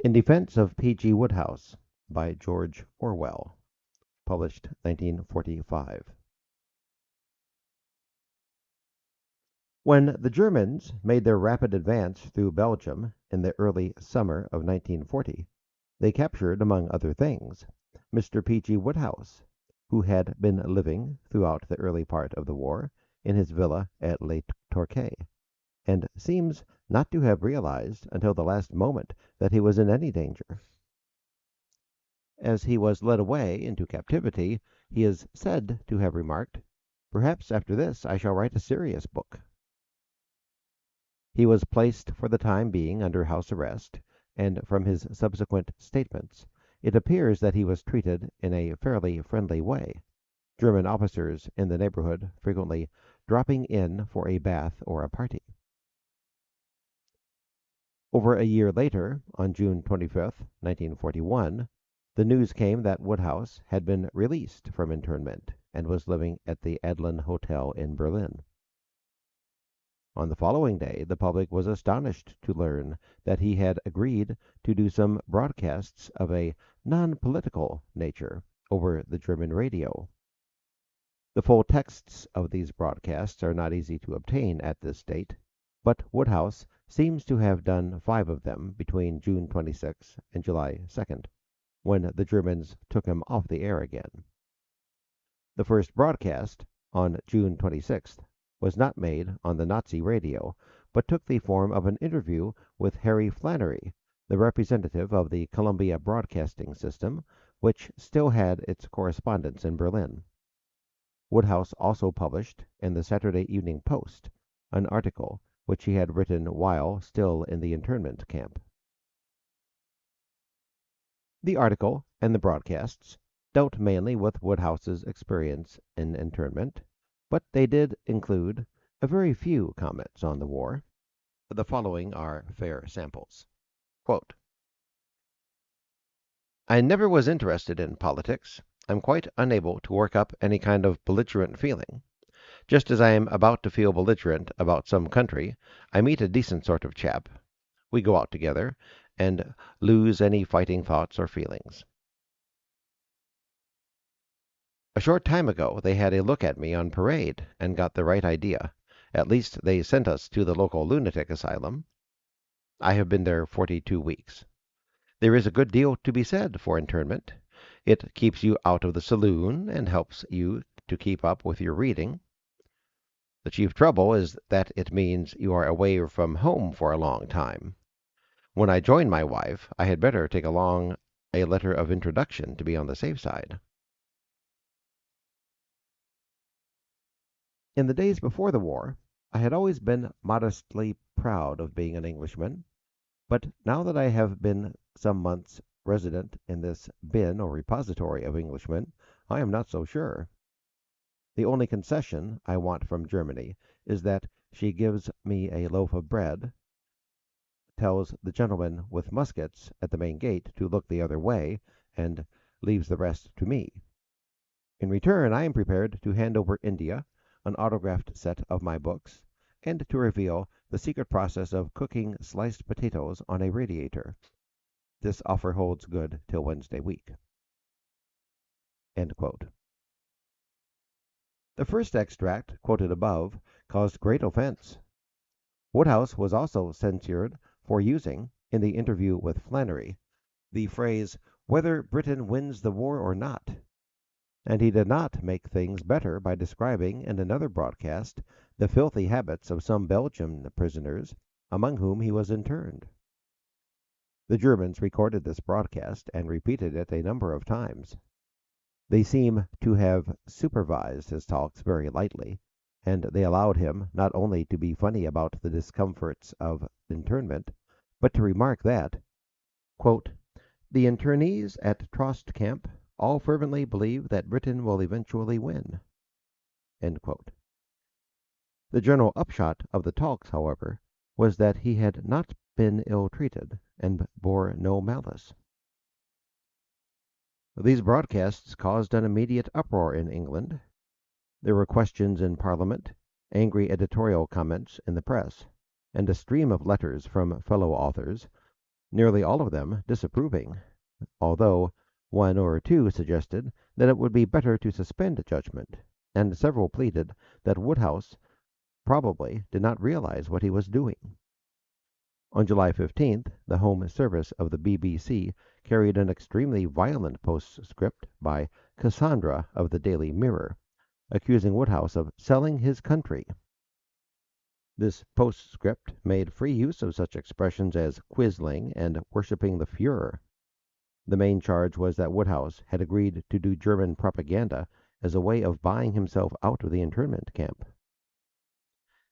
In Defence of P.G. Wodehouse by George Orwell, published 1945. When the Germans made their rapid advance through Belgium in the early summer of 1940, they captured, among other things, Mr. P.G. Wodehouse, who had been living throughout the early part of the war in his villa at Les Torquay, and seems not to have realized until the last moment that he was in any danger. As he was led away into captivity, he is said to have remarked, "Perhaps after this I shall write a serious book." He was placed for the time being under house arrest, and from his subsequent statements it appears that he was treated in a fairly friendly way, German officers in the neighborhood frequently dropping in for a bath or a party. Over a year later, on June 25, 1941, the news came that Wodehouse had been released from internment and was living at the Adlon Hotel in Berlin. On the following day, the public was astonished to learn that he had agreed to do some broadcasts of a non-political nature over the German radio. The full texts of these broadcasts are not easy to obtain at this date, but Wodehouse seems to have done 5 of them between June 26 and July 2nd, when the Germans took him off the air again. The first broadcast, on June 26th, was not made on the Nazi radio, but took the form of an interview with Harry Flannery, the representative of the Columbia Broadcasting System, which still had its correspondence in Berlin. Wodehouse also published in the Saturday Evening Post an article which he had written while still in the internment camp. The article and the broadcasts dealt mainly with Wodehouse's experience in internment, but they did include a very few comments on the war. The following are fair samples. Quote, "I never was interested in politics. I'm quite unable to work up any kind of belligerent feeling. Just as I am about to feel belligerent about some country, I meet a decent sort of chap. We go out together, and lose any fighting thoughts or feelings. A short time ago they had a look at me on parade and got the right idea. At least they sent us to the local lunatic asylum. I have been there 42 weeks. There is a good deal to be said for internment. It keeps you out of the saloon and helps you to keep up with your reading. The chief trouble is that it means you are away from home for a long time. When I join my wife, I had better take along a letter of introduction to be on the safe side." In the days before the war, I had always been modestly proud of being an Englishman, but now that I have been some months resident in this bin or repository of Englishmen, I am not so sure. The only concession I want from Germany is that she gives me a loaf of bread, tells the gentleman with muskets at the main gate to look the other way, and leaves the rest to me. In return, I am prepared to hand over India, an autographed set of my books, and to reveal the secret process of cooking sliced potatoes on a radiator. This offer holds good till Wednesday week." End quote. The first extract quoted above caused great offense. Wodehouse was also censured for using, in the interview with Flannery, the phrase, "whether Britain wins the war or not," and he did not make things better by describing in another broadcast the filthy habits of some Belgian prisoners among whom he was interned. The Germans recorded this broadcast and repeated it a number of times. They seem to have supervised his talks very lightly, and they allowed him not only to be funny about the discomforts of internment, but to remark that, quote, "the internees at Trost Camp all fervently believe that Britain will eventually win." End quote. The general upshot of the talks, however, was that he had not been ill-treated and bore no malice. These broadcasts caused an immediate uproar in England. There were questions in Parliament, angry editorial comments in the press, and a stream of letters from fellow authors, nearly all of them disapproving, although one or two suggested that it would be better to suspend judgment, and several pleaded that Wodehouse probably did not realize what he was doing. On July 15th, the Home Service of the BBC carried an extremely violent postscript by Cassandra of the Daily Mirror, accusing Wodehouse of selling his country. This postscript made free use of such expressions as quisling and worshipping the Fuhrer. The main charge was that Wodehouse had agreed to do German propaganda as a way of buying himself out of the internment camp.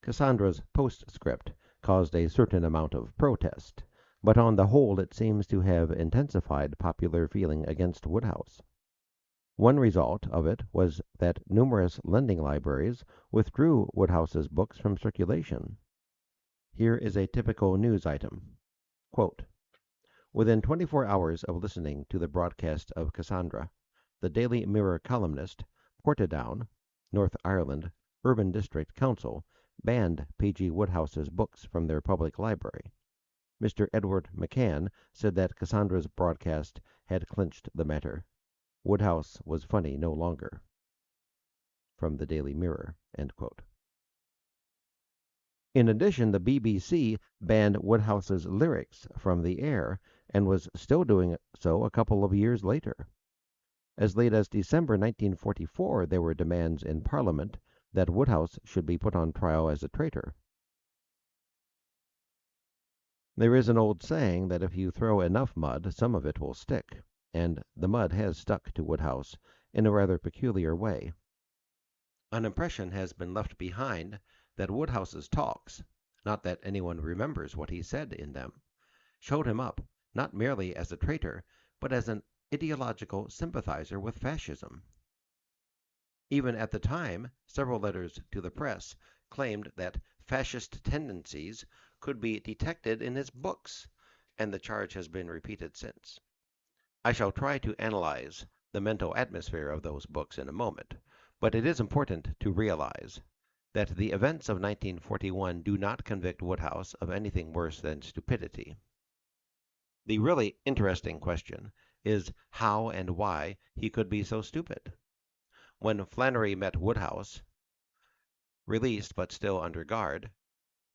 Cassandra's postscript caused a certain amount of protest, but on the whole it seems to have intensified popular feeling against Wodehouse. One result of it was that numerous lending libraries withdrew Wodehouse's books from circulation. Here is a typical news item. Quote, within 24 hours of listening to the broadcast of Cassandra, the Daily Mirror columnist, Portadown, North Ireland Urban District Council, banned P.G. Wodehouse's books from their public library. Mr. Edward McCann said that Cassandra's broadcast had clinched the matter. Wodehouse was funny no longer. From the Daily Mirror. End quote. In addition, the BBC banned Wodehouse's lyrics from the air and was still doing so a couple of years later. As late as December 1944, there were demands in Parliament that Wodehouse should be put on trial as a traitor. There is an old saying that if you throw enough mud, some of it will stick, and the mud has stuck to Wodehouse in a rather peculiar way. An impression has been left behind that Wodehouse's talks, not that anyone remembers what he said in them, showed him up not merely as a traitor, but as an ideological sympathizer with fascism. Even at the time, several letters to the press claimed that fascist tendencies could be detected in his books, and the charge has been repeated since. I shall try to analyze the mental atmosphere of those books in a moment, but it is important to realize that the events of 1941 do not convict Wodehouse of anything worse than stupidity. The really interesting question is how and why he could be so stupid. When Flannery met Wodehouse, released but still under guard,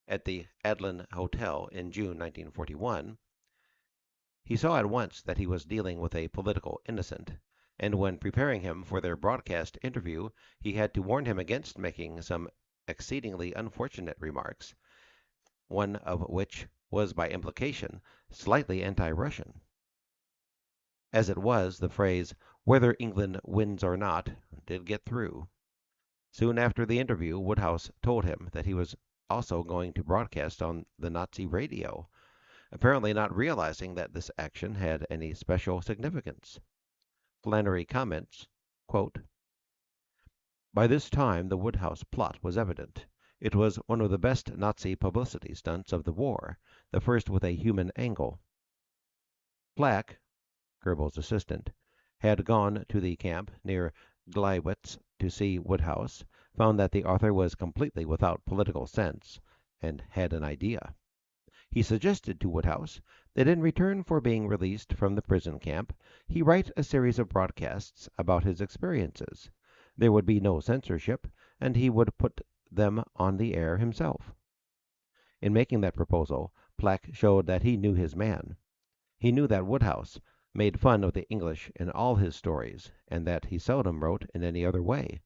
at the Adlon Hotel in June 1941, he saw at once that he was dealing with a political innocent, and when preparing him for their broadcast interview, he had to warn him against making some exceedingly unfortunate remarks, one of which was by implication slightly anti-Russian. As it was, the phrase, "whether England wins or not," did get through. Soon after the interview, Wodehouse told him that he was also going to broadcast on the Nazi radio, apparently not realizing that this action had any special significance. Flannery comments, quote, by this time the Wodehouse plot was evident. It was one of the best Nazi publicity stunts of the war, the first with a human angle. Plack, Goebbels' assistant, had gone to the camp near Gleiwitz to see Wodehouse, found that the author was completely without political sense, and had an idea. He suggested to Wodehouse that in return for being released from the prison camp, he write a series of broadcasts about his experiences. There would be no censorship, and he would put them on the air himself. In making that proposal, Plack showed that he knew his man. He knew that Wodehouse made fun of the English in all his stories, and that he seldom wrote in any other way,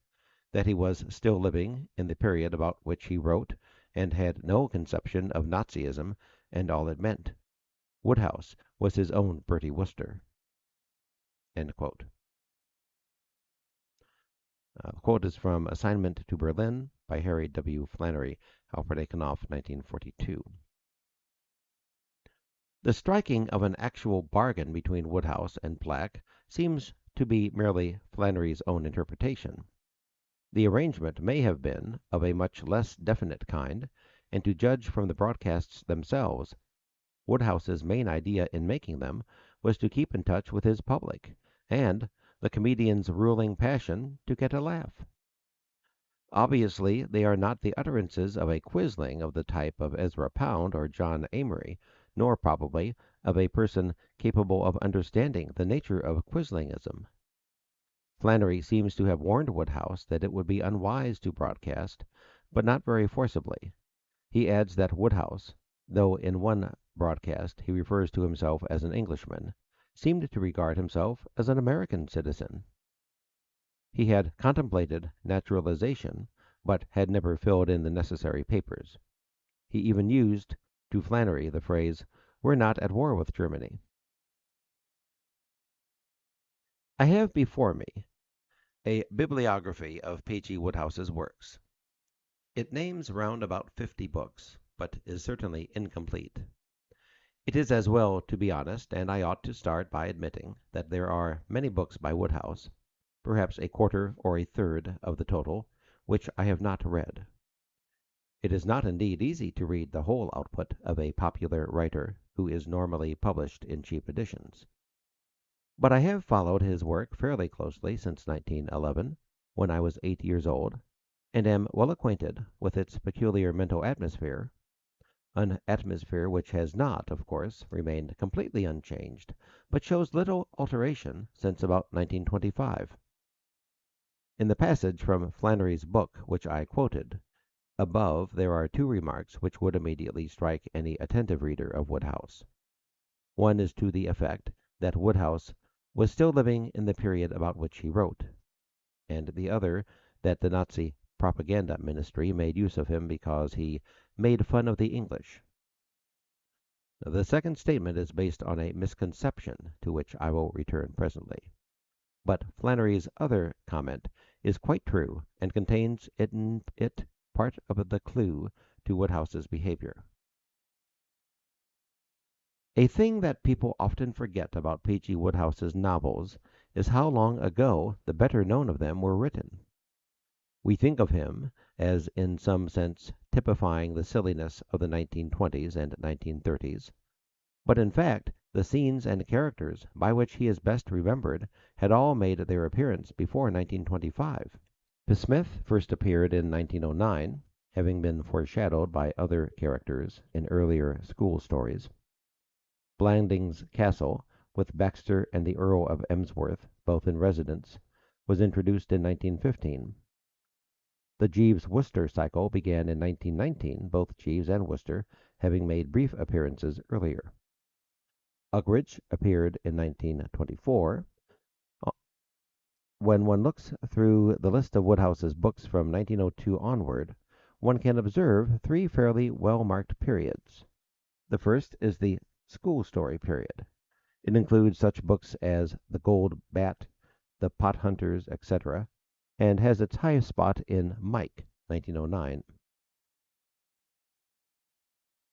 that he was still living in the period about which he wrote, and had no conception of Nazism and all it meant. Wodehouse was his own Bertie Wooster. End quote. The quote is from Assignment to Berlin by Harry W. Flannery, Alfred Aikenoff, 1942. The striking of an actual bargain between Wodehouse and Plack seems to be merely Flannery's own interpretation. The arrangement may have been of a much less definite kind, and to judge from the broadcasts themselves, Wodehouse's main idea in making them was to keep in touch with his public, and the comedian's ruling passion to get a laugh. Obviously, they are not the utterances of a quisling of the type of Ezra Pound or John Amory, nor probably of a person capable of understanding the nature of Quislingism. Flannery seems to have warned Wodehouse that it would be unwise to broadcast, but not very forcibly. He adds that Wodehouse, though in one broadcast he refers to himself as an Englishman, seemed to regard himself as an American citizen. He had contemplated naturalization, but had never filled in the necessary papers. He even used to Flannery the phrase, "We're not at war with Germany." I have before me a bibliography of P.G. Wodehouse's works. It names round about 50 books, but is certainly incomplete. It is as well to be honest, and I ought to start by admitting that there are many books by Wodehouse, perhaps a quarter or a third of the total, which I have not read. It is not indeed easy to read the whole output of a popular writer who is normally published in cheap editions. But I have followed his work fairly closely since 1911, when I was 8 years old, and am well acquainted with its peculiar mental atmosphere, an atmosphere which has not, of course, remained completely unchanged, but shows little alteration since about 1925. In the passage from Flannery's book which I quoted above, there are two remarks which would immediately strike any attentive reader of Wodehouse. One is to the effect that Wodehouse was still living in the period about which he wrote, and the other that the Nazi propaganda ministry made use of him because he made fun of the English. The second statement is based on a misconception to which I will return presently. But Flannery's other comment is quite true and contains in it part of the clue to Wodehouse's behavior. A thing that people often forget about P.G. Wodehouse's novels is how long ago the better known of them were written. We think of him as in some sense typifying the silliness of the 1920s and 1930s, but in fact the scenes and characters by which he is best remembered had all made their appearance before 1925. P. Smith first appeared in 1909, having been foreshadowed by other characters in earlier school stories. Blandings Castle, with Baxter and the Earl of Emsworth, both in residence, was introduced in 1915. The Jeeves-Wooster cycle began in 1919, both Jeeves and Wooster having made brief appearances earlier. Uckridge appeared in 1924. When one looks through the list of Wodehouse's books from 1902 onward, one can observe three fairly well-marked periods. The first is the school story period. It includes such books as The Gold Bat, The Pot Hunters, etc., and has its highest spot in Mike, 1909.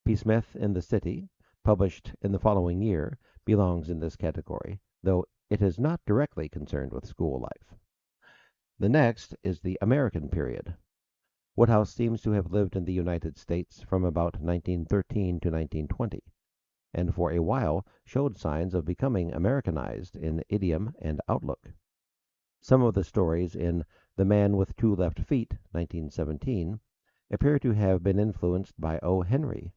P. Smith in the City, published in the following year, belongs in this category, though it is not directly concerned with school life. The next is the American period. Wodehouse seems to have lived in the United States from about 1913 to 1920, and for a while showed signs of becoming Americanized in idiom and outlook. Some of the stories in The Man with Two Left Feet, 1917, appear to have been influenced by O. Henry,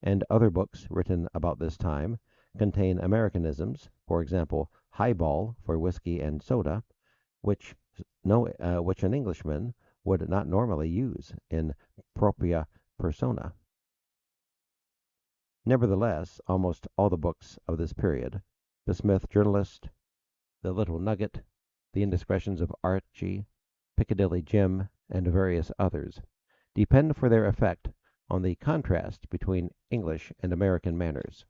and other books written about this time contain Americanisms, for example, highball for whiskey and soda, which an Englishman would not normally use in propria persona. Nevertheless, almost all the books of this period, The Smith Journalist, The Little Nugget, The Indiscretions of Archie, Piccadilly Jim, and various others, depend for their effect on the contrast between English and American manners.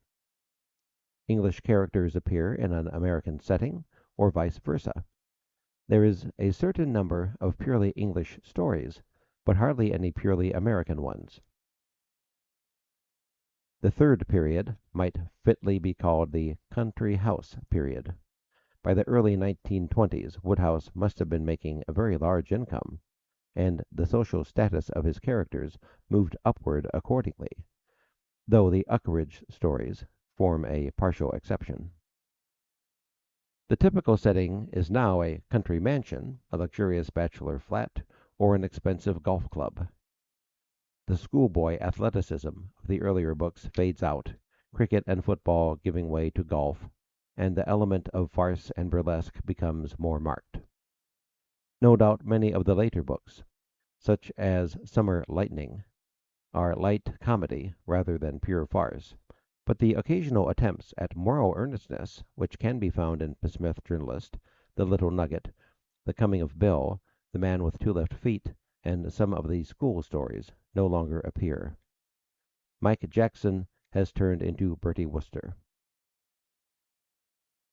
English characters appear in an American setting, or vice versa. There is a certain number of purely English stories, but hardly any purely American ones. The third period might fitly be called the country house period. By the early 1920s, Wodehouse must have been making a very large income, and the social status of his characters moved upward accordingly, though the Uckridge stories form a partial exception. The typical setting is now a country mansion, a luxurious bachelor flat, or an expensive golf club. The schoolboy athleticism of the earlier books fades out, cricket and football giving way to golf, and the element of farce and burlesque becomes more marked. No doubt many of the later books, such as Summer Lightning, are light comedy rather than pure farce, but the occasional attempts at moral earnestness which can be found in the Smith Journalist, The Little Nugget, The Coming of Bill, The Man with Two Left Feet, and some of the school stories no longer appear. Mike Jackson has turned into Bertie Wooster.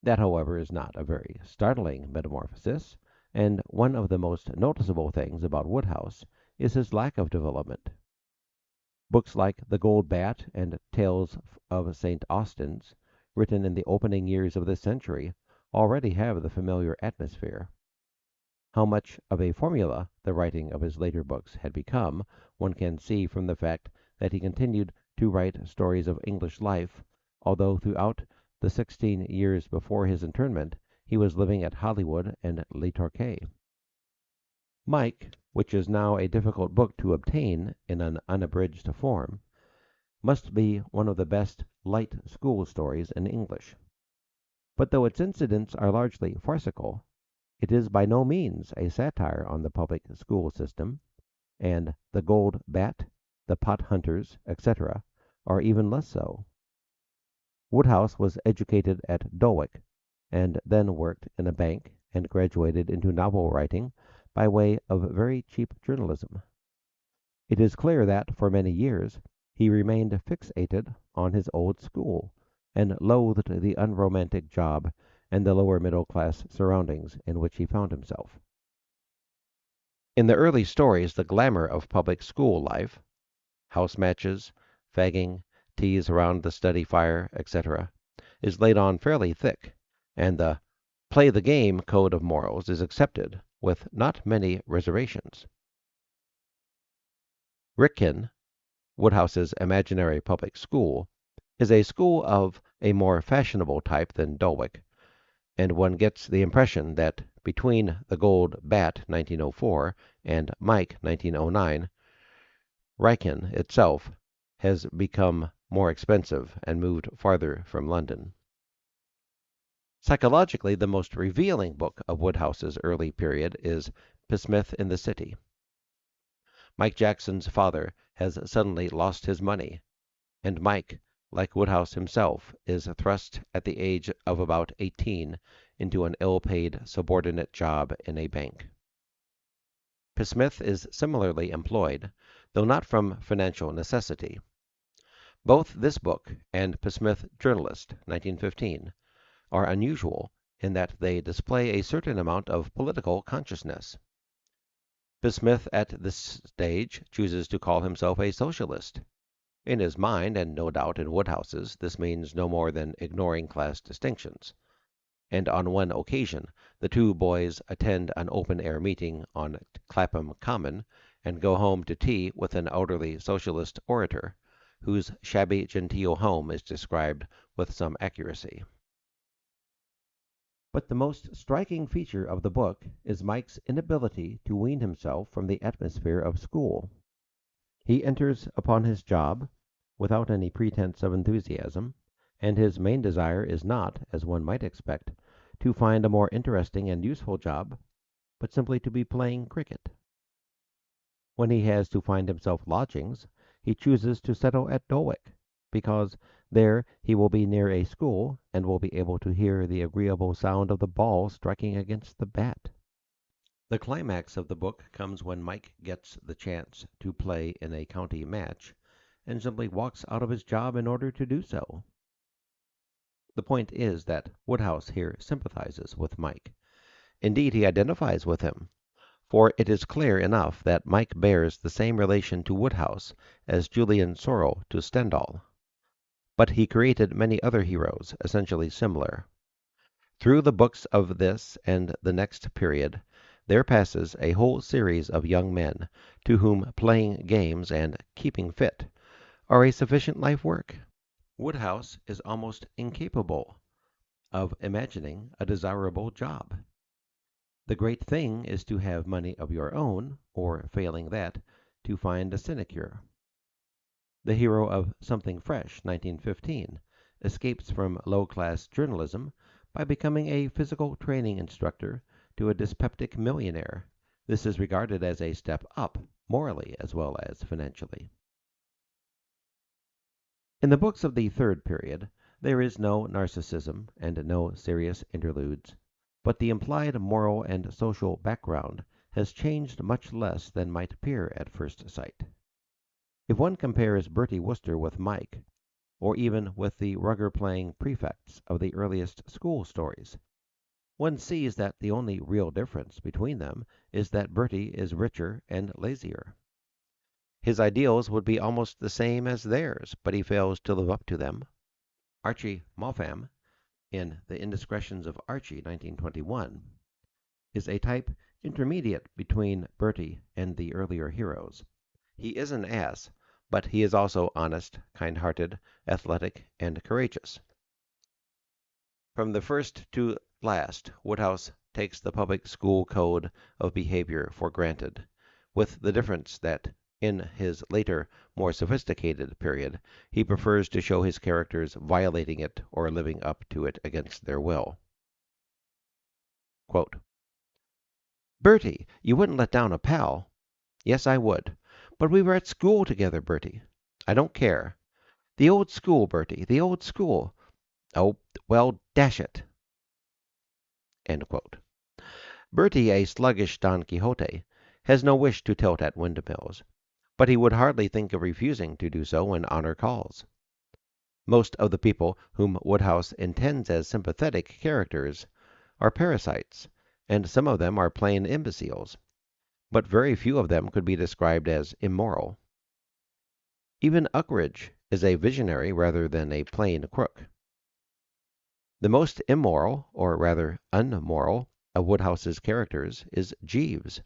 That, however, is not a very startling metamorphosis, and one of the most noticeable things about Wodehouse is his lack of development. Books like The Gold Bat and Tales of St. Austin's, written in the opening years of this century, already have the familiar atmosphere. How much of a formula the writing of his later books had become, one can see from the fact that he continued to write stories of English life, although throughout the 16 years before his internment he was living at Hollywood and Le Torquay. Mike, which is now a difficult book to obtain in an unabridged form, must be one of the best light school stories in English. But though its incidents are largely farcical, it is by no means a satire on the public school system, and The Gold Bat, The Pot Hunters, etc., are even less so. Wodehouse was educated at Dulwich, and then worked in a bank and graduated into novel writing by way of very cheap journalism. It is clear that for many years he remained fixated on his old school, and loathed the unromantic job and the lower middle class surroundings in which he found himself. In the early stories, the glamour of public school life, house matches, fagging, teas around the study fire, etc., is laid on fairly thick, and the play the game code of morals is accepted with not many reservations. Rickin, Wodehouse's imaginary public school, is a school of a more fashionable type than Dulwich, and one gets the impression that between The Gold Bat 1904 and Mike 1909, Rickin itself has become more expensive and moved farther from London. Psychologically, the most revealing book of Wodehouse's early period is Smith in the City. Mike Jackson's father has suddenly lost his money, and Mike, like Wodehouse himself, is thrust at the age of about 18 into an ill-paid subordinate job in a bank. Smith is similarly employed, though not from financial necessity. Both this book and Smith Journalist, 1915, are unusual in that they display a certain amount of political consciousness. Smith at this stage chooses to call himself a socialist. In his mind, and no doubt in Wodehouse's, this means no more than ignoring class distinctions. And on one occasion the two boys attend an open-air meeting on Clapham Common, and go home to tea with an elderly socialist orator, whose shabby genteel home is described with some accuracy. But the most striking feature of the book is Mike's inability to wean himself from the atmosphere of school. He enters upon his job without any pretense of enthusiasm, and his main desire is not, as one might expect, to find a more interesting and useful job, but simply to be playing cricket. When he has to find himself lodgings, he chooses to settle at Dulwich, because there he will be near a school, and will be able to hear the agreeable sound of the ball striking against the bat. The climax of the book comes when Mike gets the chance to play in a county match, and simply walks out of his job in order to do so. The point is that Wodehouse here sympathizes with Mike. Indeed, he identifies with him, for it is clear enough that Mike bears the same relation to Wodehouse as Julian Sorel to Stendhal. But he created many other heroes essentially similar. Through the books of this and the next period there passes a whole series of young men to whom playing games and keeping fit are a sufficient life work. Wodehouse is almost incapable of imagining a desirable job. The great thing is to have money of your own, or, failing that, to find a sinecure. The hero of Something Fresh, 1915, escapes from low-class journalism by becoming a physical training instructor to a dyspeptic millionaire. This is regarded as a step up, morally as well as financially. In the books of the third period, there is no narcissism and no serious interludes, but the implied moral and social background has changed much less than might appear at first sight. If one compares Bertie Wooster with Mike, or even with the rugger-playing prefects of the earliest school stories, one sees that the only real difference between them is that Bertie is richer and lazier. His ideals would be almost the same as theirs, but he fails to live up to them. Archie Moffam, in The Indiscretions of Archie, 1921, is a type intermediate between Bertie and the earlier heroes. He is an ass, but he is also honest, kind-hearted, athletic, and courageous. From the first to last, Wodehouse takes the public school code of behavior for granted, with the difference that in his later, more sophisticated period, he prefers to show his characters violating it or living up to it against their will. Quote, "Bertie, you wouldn't let down a pal." "Yes, I would. But we were at school together, Bertie." "I don't care." "The old school, Bertie, the old school." "Oh, well, dash it." End quote. Bertie, a sluggish Don Quixote, has no wish to tilt at windmills, but he would hardly think of refusing to do so when honor calls. Most of the people whom Wodehouse intends as sympathetic characters are parasites, and some of them are plain imbeciles, but very few of them could be described as immoral. Even Uckridge is a visionary rather than a plain crook. The most immoral, or rather unmoral, of Wodehouse's characters is Jeeves,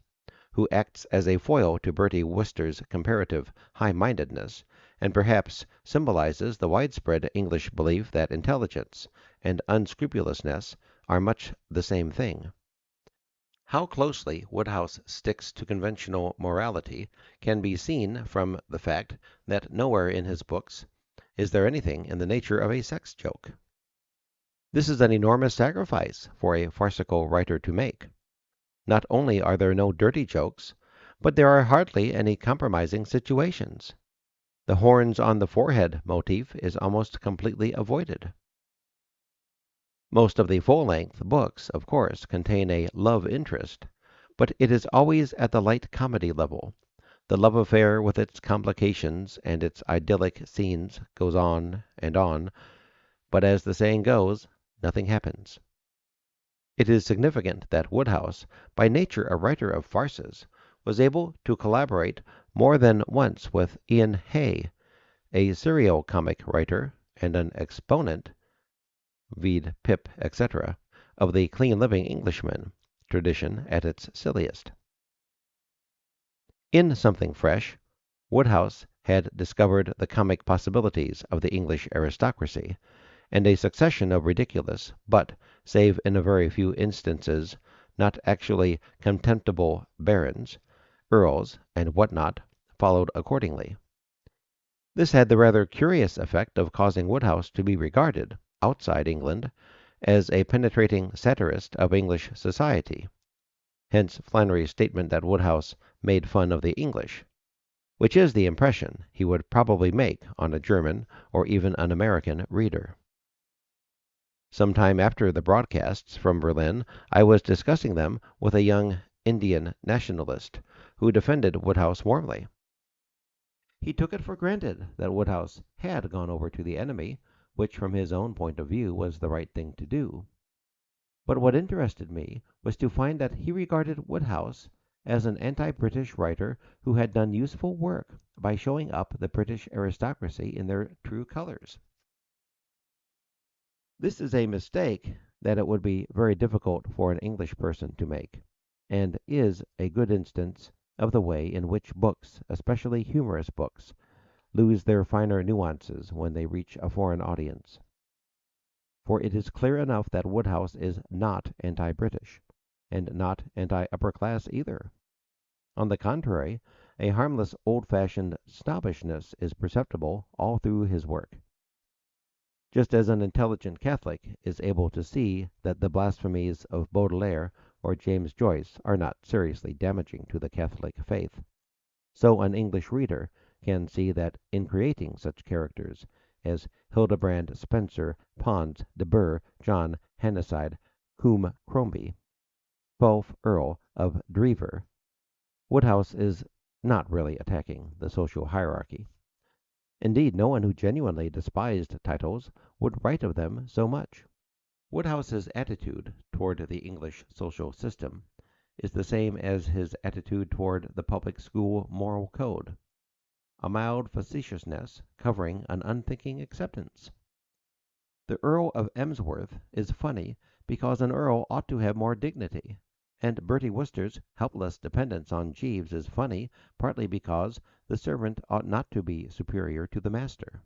who acts as a foil to Bertie Wooster's comparative high-mindedness, and perhaps symbolizes the widespread English belief that intelligence and unscrupulousness are much the same thing. How closely Wodehouse sticks to conventional morality can be seen from the fact that nowhere in his books is there anything in the nature of a sex joke. This is an enormous sacrifice for a farcical writer to make. Not only are there no dirty jokes, but there are hardly any compromising situations. The horns on the forehead motif is almost completely avoided. Most of the full-length books, of course, contain a love interest, but it is always at the light comedy level. The love affair with its complications and its idyllic scenes goes on, but as the saying goes, nothing happens. It is significant that Wodehouse, by nature a writer of farces, was able to collaborate more than once with Ian Hay, a serio-comic writer and an exponent, vide Pip, etc., of the clean-living Englishman tradition at its silliest. In Something Fresh, Wodehouse had discovered the comic possibilities of the English aristocracy, and a succession of ridiculous, but, save in a very few instances, not actually contemptible barons, earls, and what not, followed accordingly. This had the rather curious effect of causing Wodehouse to be regarded, outside England, as a penetrating satirist of English society. Hence Flannery's statement that Wodehouse made fun of the English, which is the impression he would probably make on a German or even an American reader. Some time after the broadcasts from Berlin, I was discussing them with a young Indian nationalist, who defended Wodehouse warmly. He took it for granted that Wodehouse had gone over to the enemy, which from his own point of view was the right thing to do. But what interested me was to find that he regarded Wodehouse as an anti-British writer who had done useful work by showing up the British aristocracy in their true colors. This is a mistake that it would be very difficult for an English person to make, and is a good instance of the way in which books, especially humorous books, lose their finer nuances when they reach a foreign audience. For it is clear enough that Wodehouse is not anti-British, and not anti-upper class either. On the contrary, a harmless old-fashioned snobbishness is perceptible all through his work. just as an intelligent Catholic is able to see that the blasphemies of Baudelaire or James Joyce are not seriously damaging to the Catholic faith, so an English reader can see that in creating such characters as Hildebrand Spencer, Pons, de Burgh, John Hanneside, Coombe Crombie, Fulf Earl of Drever, Wodehouse is not really attacking the social hierarchy. Indeed, no one who genuinely despised titles would write of them so much. Wodehouse's attitude toward the English social system is the same as his attitude toward the public school moral code, a mild facetiousness covering an unthinking acceptance. The Earl of Emsworth is funny because an earl ought to have more dignity, and Bertie Wooster's helpless dependence on Jeeves is funny partly because the servant ought not to be superior to the master.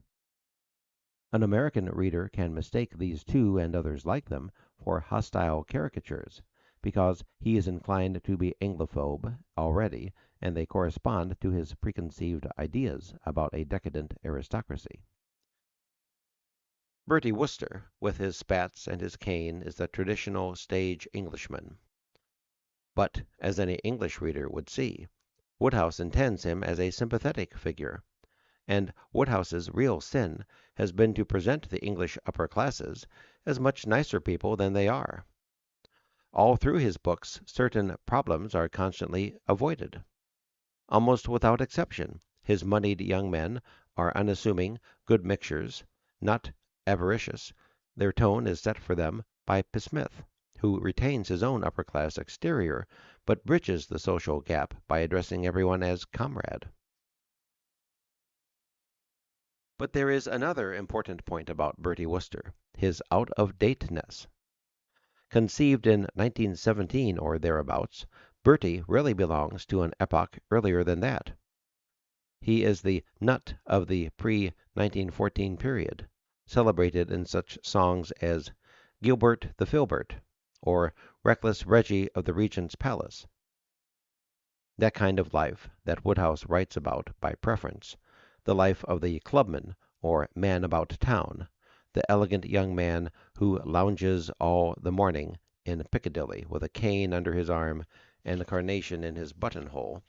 An American reader can mistake these two and others like them for hostile caricatures, because he is inclined to be Anglophobe already, and they correspond to his preconceived ideas about a decadent aristocracy. Bertie Wooster, with his spats and his cane, is the traditional stage Englishman. But, as any English reader would see, Wodehouse intends him as a sympathetic figure, and Wodehouse's real sin has been to present the English upper classes as much nicer people than they are. All through his books certain problems are constantly avoided. Almost without exception, his moneyed young men are unassuming, good mixtures, not avaricious. Their tone is set for them by P. Smith, who retains his own upper-class exterior, but bridges the social gap by addressing everyone as comrade. But there is another important point about Bertie Wooster, his out-of-dateness. Conceived in 1917 or thereabouts, Bertie really belongs to an epoch earlier than that. He is the nut of the pre-1914 period, celebrated in such songs as Gilbert the Filbert or Reckless Reggie of the Regent's Palace. That kind of life that Wodehouse writes about by preference, the life of the clubman or man about town, the elegant young man who lounges all the morning in Piccadilly with a cane under his arm and a carnation in his buttonhole,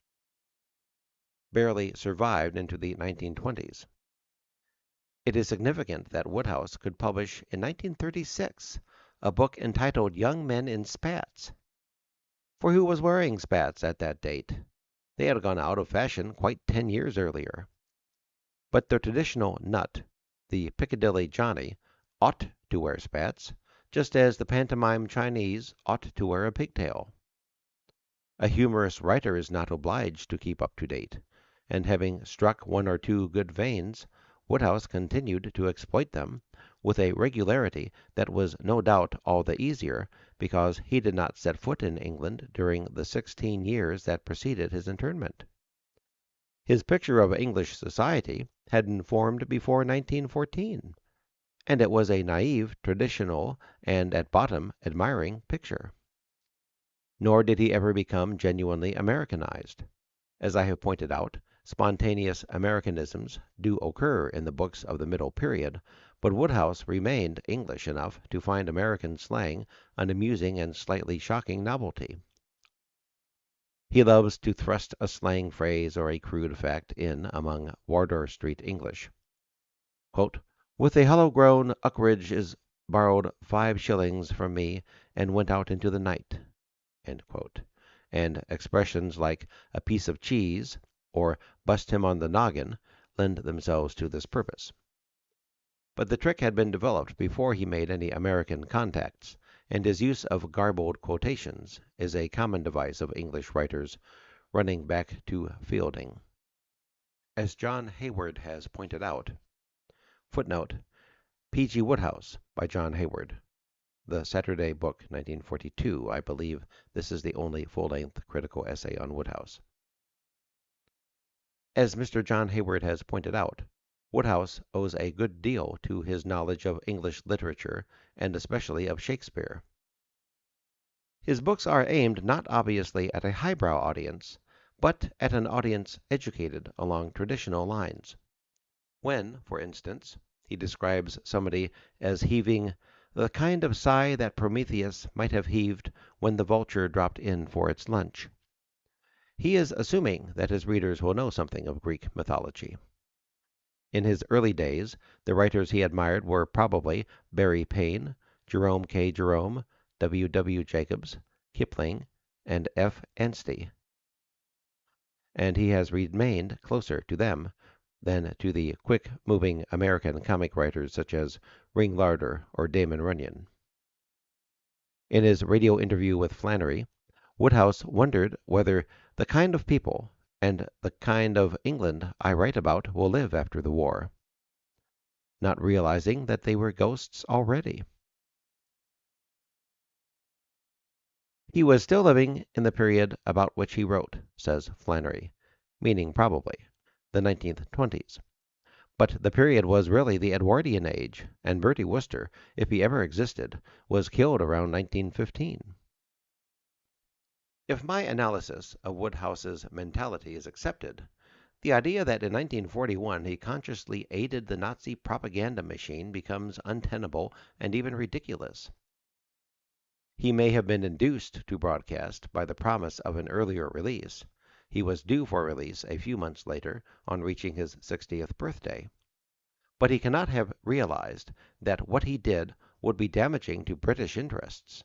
barely survived into the 1920s. It is significant that Wodehouse could publish in 1936 a book entitled Young Men in Spats. For who was wearing spats at that date? They had gone out of fashion quite 10 years earlier. But the traditional nut, the Piccadilly Johnny, ought to wear spats, just as the pantomime Chinese ought to wear a pigtail. A humorous writer is not obliged to keep up to date, and having struck one or two good veins, Wodehouse continued to exploit them with a regularity that was no doubt all the easier because he did not set foot in England during the 16 years that preceded his internment. His picture of English society had been formed before 1914, and it was a naive, traditional, and at bottom admiring picture. Nor did he ever become genuinely Americanized. As I have pointed out, spontaneous Americanisms do occur in the books of the middle period, but Wodehouse remained English enough to find American slang an amusing and slightly shocking novelty. He loves to thrust a slang phrase or a crude fact in among Wardour Street English. Quote, "With a hollow groan, Uckridge is borrowed 5 shillings from me and went out into the night." End quote. And expressions like a piece of cheese or bust him on the noggin lend themselves to this purpose. But the trick had been developed before he made any American contacts, and his use of garbled quotations is a common device of English writers running back to Fielding. As John Hayward has pointed out, footnote, P.G. Wodehouse by John Hayward. The Saturday Book, 1942. I believe this is the only full-length critical essay on Wodehouse. As Mr. John Hayward has pointed out, Wodehouse owes a good deal to his knowledge of English literature, and especially of Shakespeare. His books are aimed not obviously at a highbrow audience, but at an audience educated along traditional lines. When, for instance, He describes somebody as heaving the kind of sigh that Prometheus might have heaved when the vulture dropped in for its lunch. He is assuming that his readers will know something of Greek mythology. In his early days, the writers he admired were probably Barry Payne, Jerome K. Jerome, W. W. Jacobs, Kipling, and F. Anstey, and he has remained closer to them than to the quick-moving American comic writers such as Ring Larder or Damon Runyon. In his radio interview with Flannery, Wodehouse wondered whether the kind of people and the kind of England I write about will live after the war, not realizing that they were ghosts already. He was still living in the period about which he wrote, says Flannery, meaning probably the 1920s. But the period was really the Edwardian age, and Bertie Wooster, if he ever existed, was killed around 1915. If my analysis of Wodehouse's mentality is accepted, the idea that in 1941 he consciously aided the Nazi propaganda machine becomes untenable and even ridiculous. He may have been induced to broadcast by the promise of an earlier release. He was due for release a few months later, on reaching his 60th birthday. But he cannot have realized that what he did would be damaging to British interests.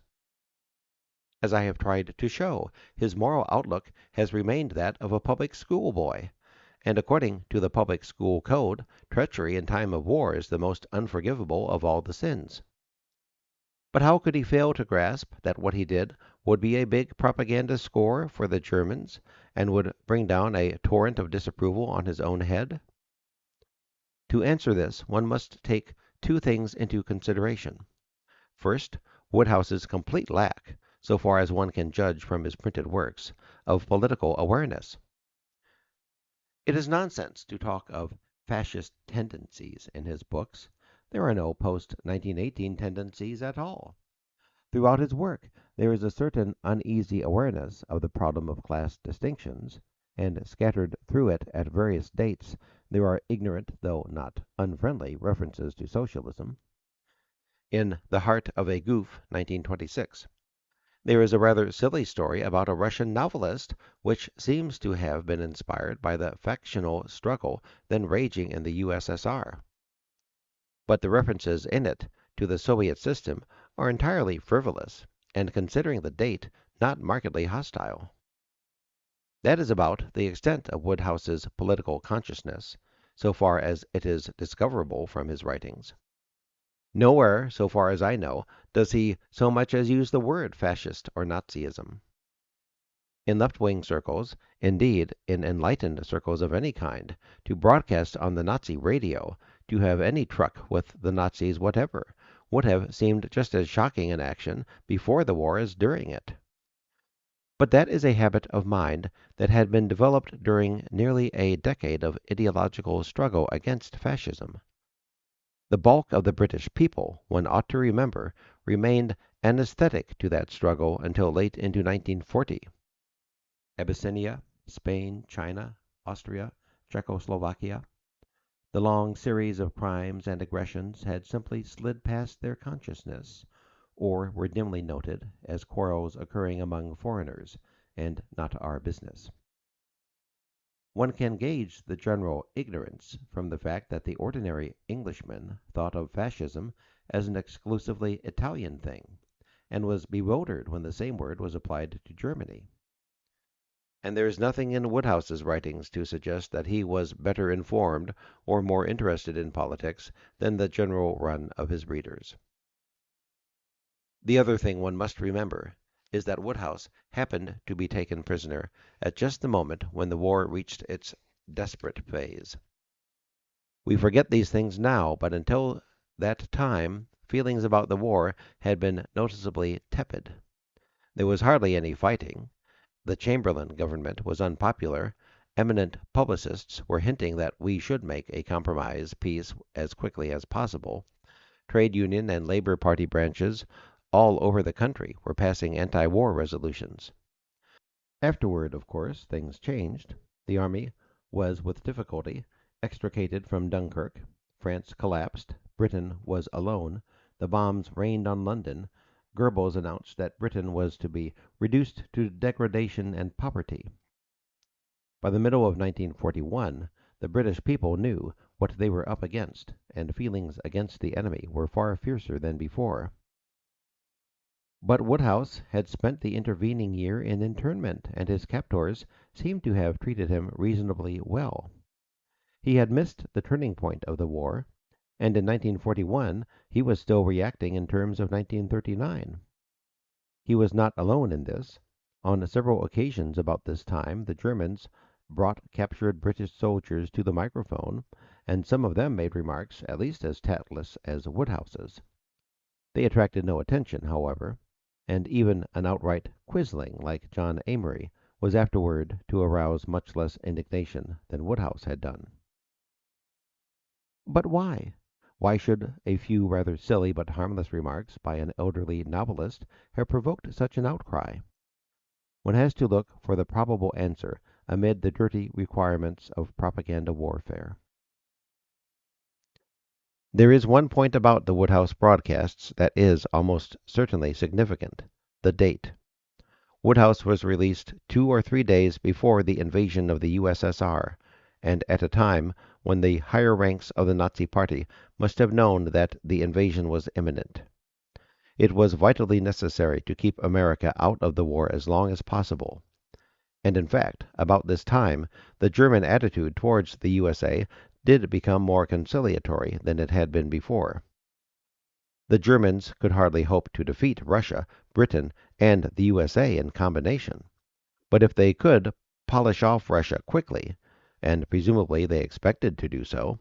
As I have tried to show, his moral outlook has remained that of a public school boy, and according to the public school code, treachery in time of war is the most unforgivable of all the sins. But how could he fail to grasp that what he did would be a big propaganda score for the Germans, and would bring down a torrent of disapproval on his own head? To answer this, one must take two things into consideration. First, Wodehouse's complete lack, so far as one can judge from his printed works, of political awareness. It is nonsense to talk of fascist tendencies in his books. There are no post-1918 tendencies at all. Throughout his work there is a certain uneasy awareness of the problem of class distinctions, and scattered through it at various dates there are ignorant, though not unfriendly, references to socialism. In The Heart of a Goof, 1926, there is a rather silly story about a Russian novelist which seems to have been inspired by the factional struggle then raging in the USSR. But the references in it to the Soviet system are entirely frivolous, and considering the date, not markedly hostile. That is about the extent of Wodehouse's political consciousness, so far as it is discoverable from his writings. Nowhere, so far as I know, does he so much as use the word fascist or Nazism. In left-wing circles, indeed in enlightened circles of any kind, to broadcast on the Nazi radio, to have any truck with the Nazis whatever, would have seemed just as shocking an action before the war as during it. But that is a habit of mind that had been developed during nearly a decade of ideological struggle against fascism. The bulk of the British people, one ought to remember, remained anesthetic to that struggle until late into 1940. Abyssinia, Spain, China, Austria, Czechoslovakia, the long series of crimes and aggressions had simply slid past their consciousness, or were dimly noted as quarrels occurring among foreigners, and not our business. One can gauge the general ignorance from the fact that the ordinary Englishman thought of fascism as an exclusively Italian thing, and was bewildered when the same word was applied to Germany. And there is nothing in Wodehouse's writings to suggest that he was better informed or more interested in politics than the general run of his readers. The other thing one must remember is that Wodehouse happened to be taken prisoner at just the moment when the war reached its desperate phase. We forget these things now, but until that time feelings about the war had been noticeably tepid. There was hardly any fighting. The Chamberlain government was unpopular. Eminent publicists were hinting that we should make a compromise peace as quickly as possible. Trade union and Labor Party branches all over the country were passing anti-war resolutions. Afterward, of course, things changed. The army was with difficulty extricated from Dunkirk. France collapsed, Britain was alone, the bombs rained on London, Goebbels announced that Britain was to be reduced to degradation and poverty. By the middle of 1941, the British people knew what they were up against, and feelings against the enemy were far fiercer than before. But Wodehouse had spent the intervening year in internment, and his captors seemed to have treated him reasonably well. He had missed the turning point of the war, and in 1941 he was still reacting in terms of 1939. He was not alone in this. On several occasions about this time the Germans brought captured British soldiers to the microphone, and some of them made remarks at least as tactless as Wodehouse's. They attracted no attention, however, and even an outright quisling like John Amory was afterward to arouse much less indignation than Wodehouse had done. But why? Why should a few rather silly but harmless remarks by an elderly novelist have provoked such an outcry? One has to look for the probable answer amid the dirty requirements of propaganda warfare. There is one point about the Wodehouse broadcasts that is almost certainly significant: the date. Wodehouse was released 2 or 3 days before the invasion of the USSR, and at a time when the higher ranks of the Nazi Party must have known that the invasion was imminent. It was vitally necessary to keep America out of the war as long as possible. And in fact, about this time, the German attitude towards the USA did become more conciliatory than it had been before. The Germans could hardly hope to defeat Russia, Britain, and the USA in combination. But if they could polish off Russia quickly, and presumably they expected to do so,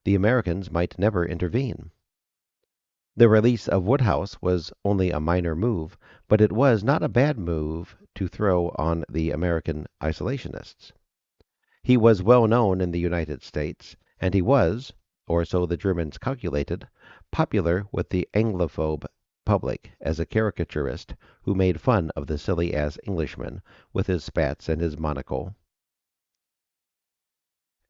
the Americans might never intervene. The release of Wodehouse was only a minor move, but it was not a bad move to throw on the American isolationists. He was well known in the United States, and he was, or so the Germans calculated, popular with the Anglophobe public as a caricaturist who made fun of the silly-ass Englishman with his spats and his monocle.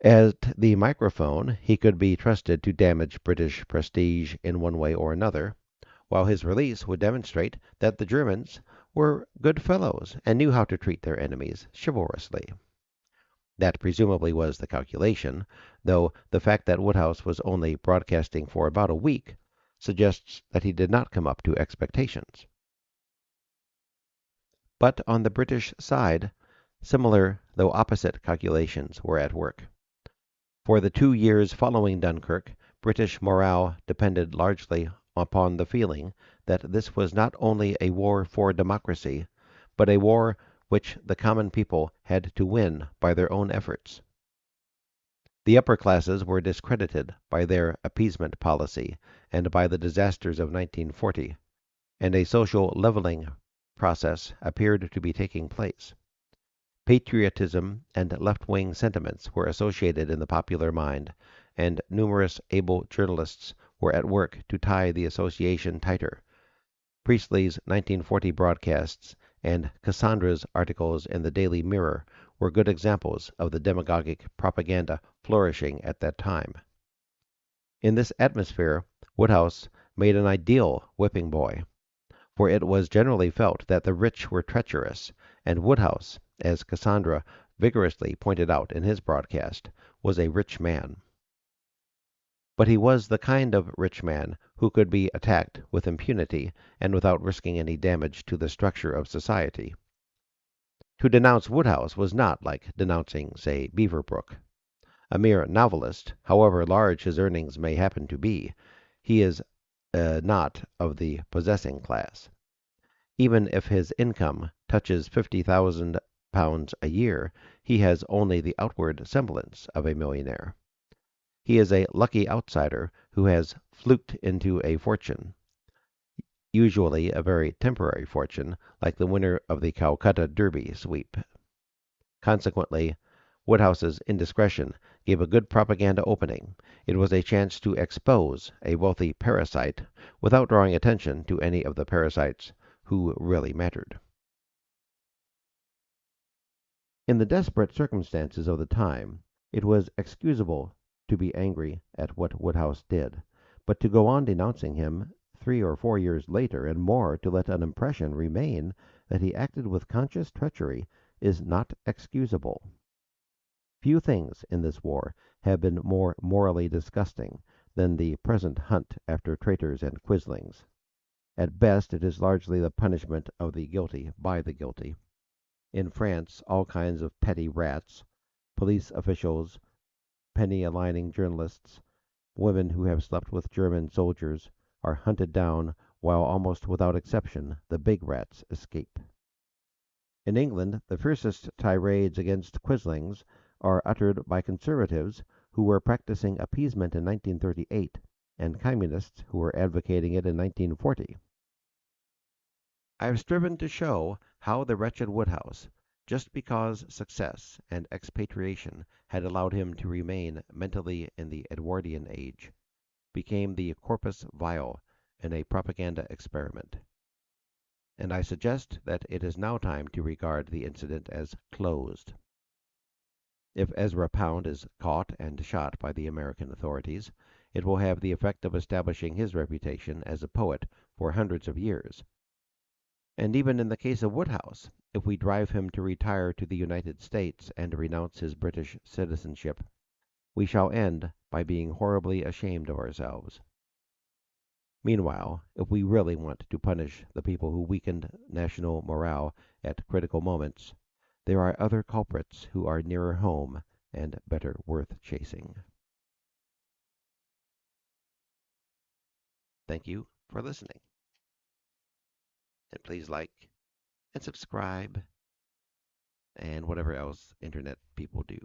At the microphone he could be trusted to damage British prestige in one way or another, while his release would demonstrate that the Germans were good fellows and knew how to treat their enemies chivalrously. That presumably was the calculation, though the fact that Wodehouse was only broadcasting for about a week suggests that he did not come up to expectations. But on the British side, similar though opposite calculations were at work. For the 2 years following Dunkirk, British morale depended largely upon the feeling that this was not only a war for democracy, but a war which the common people had to win by their own efforts. The upper classes were discredited by their appeasement policy and by the disasters of 1940, and a social leveling process appeared to be taking place. Patriotism and left-wing sentiments were associated in the popular mind, and numerous able journalists were at work to tie the association tighter. Priestley's 1940 broadcasts and Cassandra's articles in the Daily Mirror were good examples of the demagogic propaganda flourishing at that time. In this atmosphere, Wodehouse made an ideal whipping boy, for it was generally felt that the rich were treacherous, and Wodehouse, as Cassandra vigorously pointed out in his broadcast, was a rich man. But he was the kind of rich man who could be attacked with impunity and without risking any damage to the structure of society. To denounce Wodehouse was not like denouncing, say, Beaverbrook. A mere novelist, however large his earnings may happen to be, he is not of the possessing class. Even if his income touches £50,000 a year, he has only the outward semblance of a millionaire. He is a lucky outsider who has fluked into a fortune, usually a very temporary fortune, like the winner of the Calcutta Derby sweep. Consequently, Wodehouse's indiscretion gave a good propaganda opening. It was a chance to expose a wealthy parasite without drawing attention to any of the parasites who really mattered. In the desperate circumstances of the time, it was excusable to be angry at what Wodehouse did, but to go on denouncing him 3 or 4 years later and more to let an impression remain that he acted with conscious treachery is not excusable. Few things in this war have been more morally disgusting than the present hunt after traitors and quislings. At best it is largely the punishment of the guilty by the guilty. In France all kinds of petty rats, police officials, penny-aligning journalists, women who have slept with German soldiers, are hunted down, while almost without exception the big rats escape. In England the fiercest tirades against quislings are uttered by conservatives who were practicing appeasement in 1938 and communists who were advocating it in 1940. I have striven to show how the wretched Wodehouse, just because success and expatriation had allowed him to remain mentally in the Edwardian age, became the corpus vile in a propaganda experiment. And I suggest that it is now time to regard the incident as closed. If Ezra Pound is caught and shot by the American authorities, it will have the effect of establishing his reputation as a poet for hundreds of years. And even in the case of Wodehouse, if we drive him to retire to the United States and renounce his British citizenship, we shall end by being horribly ashamed of ourselves. Meanwhile, if we really want to punish the people who weakened national morale at critical moments, there are other culprits who are nearer home and better worth chasing. Thank you for listening. And please like and subscribe and whatever else internet people do.